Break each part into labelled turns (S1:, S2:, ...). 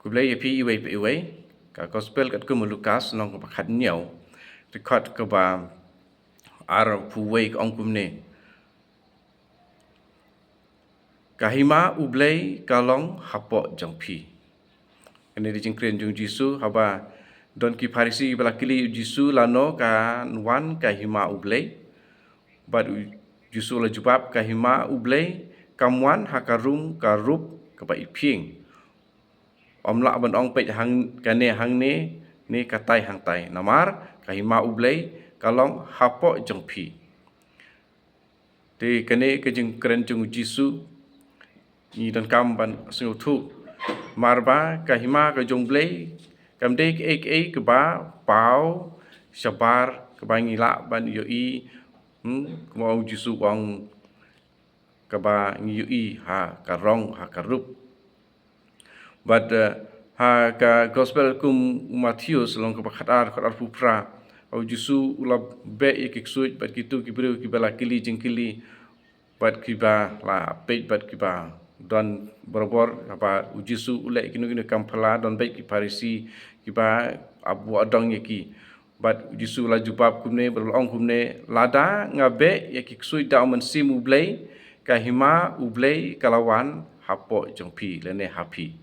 S1: kublai api iwei ka gospel kat kum Lukas nong ka khat niau record ka ba ar puwei ka ong kumne kahima ublei kalong hapo jangpi ini di jingkren jung Jisu haba don ki Farisi bala kili Jisu lano ka wan kahima ublei bad Jisu la jubab kahima ublei kamwan hakarum karup ka ba iping omla ban ong pej hang kane hang ni katai hang tai namar kahima ublei kalong hapo jangpi te kane ke jingkren jung Jisu ni dan kam ban singu thu marba kahima ka jongblei kamde ke ke ba pau sabar ke bangila ban yoi mau Jisu wang ke ba yoi ha karong ha karup but ha ka gospel kum Matius long ke khatar pupra au Jisu ula be iksuit bat kitu kibru kibala kili jingkili bat kiba la pej bat kiba don borobor apa Jisu ulai kinu kampala don baik ki Farisi kiba abu adong yaki bat Jisu la jubab kumne berlong kumne lada ngabe yaki ksui da men sim ublei kahima ublei kalawan hapo jongpi lene happy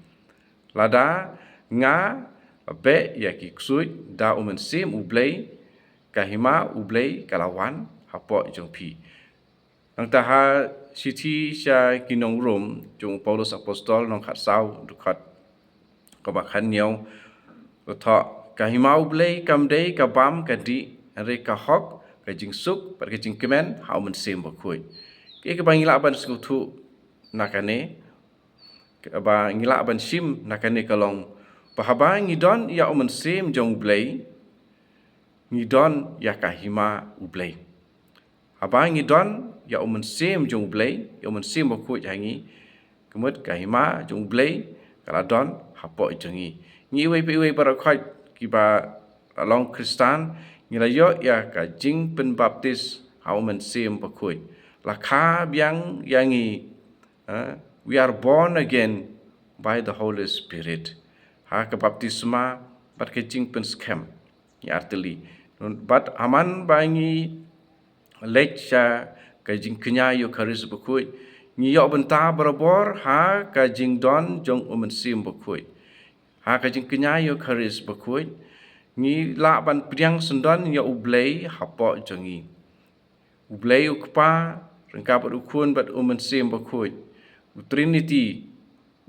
S1: lada nga be yaki ksui da men sim ublei kahima ublei kalawan hapo jongpi nang taha siti sya kinong rum jung Paulus apostol nong khat sau dukat ka ba khan niau tha kahima ublei kamdei ka bam kadi re ka hok ka jing suk par ka jing kemen hau men sem ba khoi ke ba ngila ban sku thu nakane ka ba ngila ban sim nakane kalong pahaba ngidon ya men sem jong ublei ngidon ya kahima ublei haba ngidon ya umen sem jong blei ya umen sem ba khu jangi kemut kahima jong blei kala don hapo jangi ngi wei para khoi ki ba long Kristan ngi la yo ya ka jing pen baptis ha umen sem ba khu la kha byang yangi we are born again by the Holy Spirit ha ka baptisma bat ke jing pen scam ya arteli but aman bangi lecture ka jing kenya yo kharis bakui ni yo benta barabor ha ka jing don jong umen sim bakui ha ka jing kenya yo kharis bakui ni la ban priang sendon yo ublei hapo jongi ublei ukpa rengka bat ukun bat umen sim bakui trinity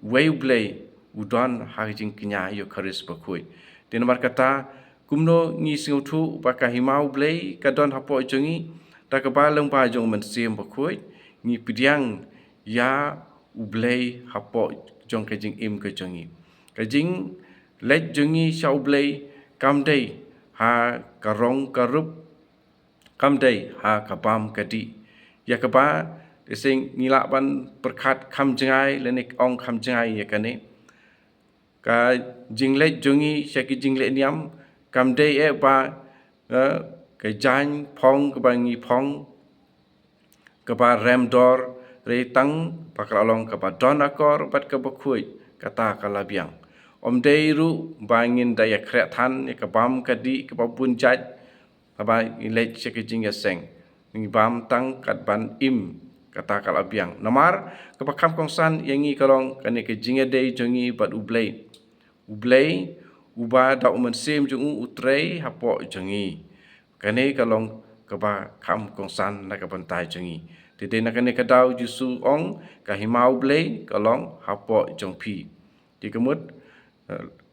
S1: way ublei udon ha jing kenya yo kharis bakui den mar kata kumno ni singuthu bakahima ublei ka don hapo jongi ta ka ba long ba jong men sim bakoi ni pidiang ya ublei hapo jong ka jing im ka jongi ka jing let jongi sha ublei kamdei ha karong karup kamdei ha kabam kadi ya ka ba sing ngila ban perkhat kham jangai lenik ong kham jangai ya kane ka jing let jongi sha ki jing le niam kamdei e ba cái danh phong cái bài nghi phong cái bài rem dor re tăng pakal long cái bài don akor bat cái bài khui kata kalabiang dei ru bangin daya kret than cái bam kadi cái bài bun jaj cái bài ilej cái jing seng ni bam tang kat ban im kata kalabiang namar cái bài kham kongsan yang ngi kalong kan cái jing dei jongi bat ublei uba da umen sem jung utrei hapo jongi kane kalong kaba kham kongsan na ka bantai jongi tete na kane kadau Jisu ong ka himau blei kalong hapo jongpi ti kemut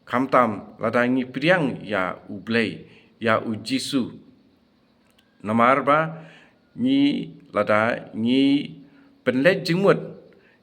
S1: kham tam ladangi priang ya ublei ya u Jisu namar ba ni lada ni penlet jingmut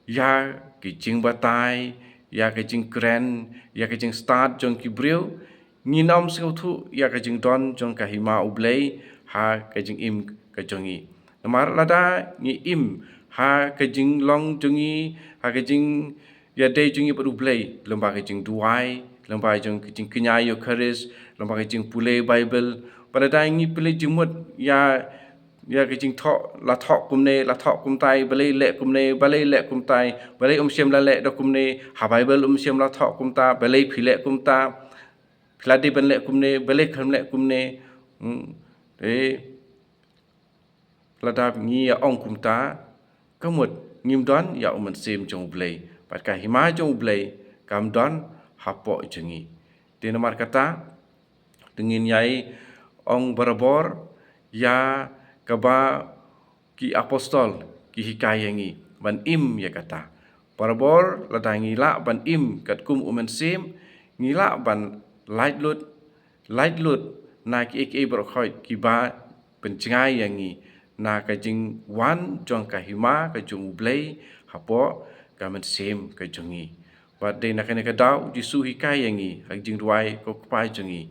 S1: ya ki jing batai ya ki jing kren ya ki jing start jong ki breu ni nom sing thu ya ka jing don jong ka hima ublei ha ka jing im ka jongi namar lada ni im ha ka jing long jongi ha ka jing ya dei jongi pa ublei lomba ka jing duai lomba jong ka jing kenya yo kharis lomba ka jing pule bible pada dai ni pule jimut ya ya cái chính thọ là thọ kum tai balai le kum tai balai siam la le do kum ne ha bible siam la thọ kum ta balai phile kum ta philadi ban le kum ne balai kham le kum ne thế là đáp nghi ông kum ta có một nghiêm đoán ya mình xem trong blay và cả hima trong blay cam đoán hapo changi thế nomor kata dengan yai ông Barabor ya kaba ki apostol ki hikayangi ban im ya kata Barabor ladangi la ban im kat kum sim ngila ban light lut na ki ek brokhoi ki ba pencngai yangi na ka jing wan jong ka hima ka jong blay hapo ka men sim ka jongi và đây là cái đạo Giêsu hikayangi hak jing ruai ko pai jongi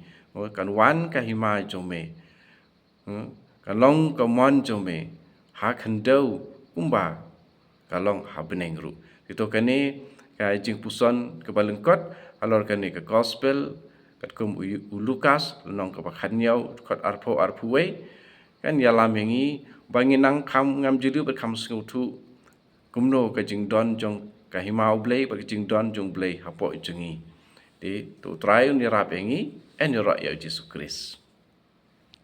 S1: kan wan ka hima jong me ka long ka mon jong me ha khan deu kumba ka long ha beneng ru itu kani ka jing puson ka balengkot alor kani ka gospel kat kum Lukas long ka khan yau kot arpo we kan ya lam yangi banginang kham ngam jidu ber kham sngu thu kumno ka jing don jong ka hima blay ber jing don jong blay hapo jongi de tu try ni rap yangi en ro ya Yesus Kristus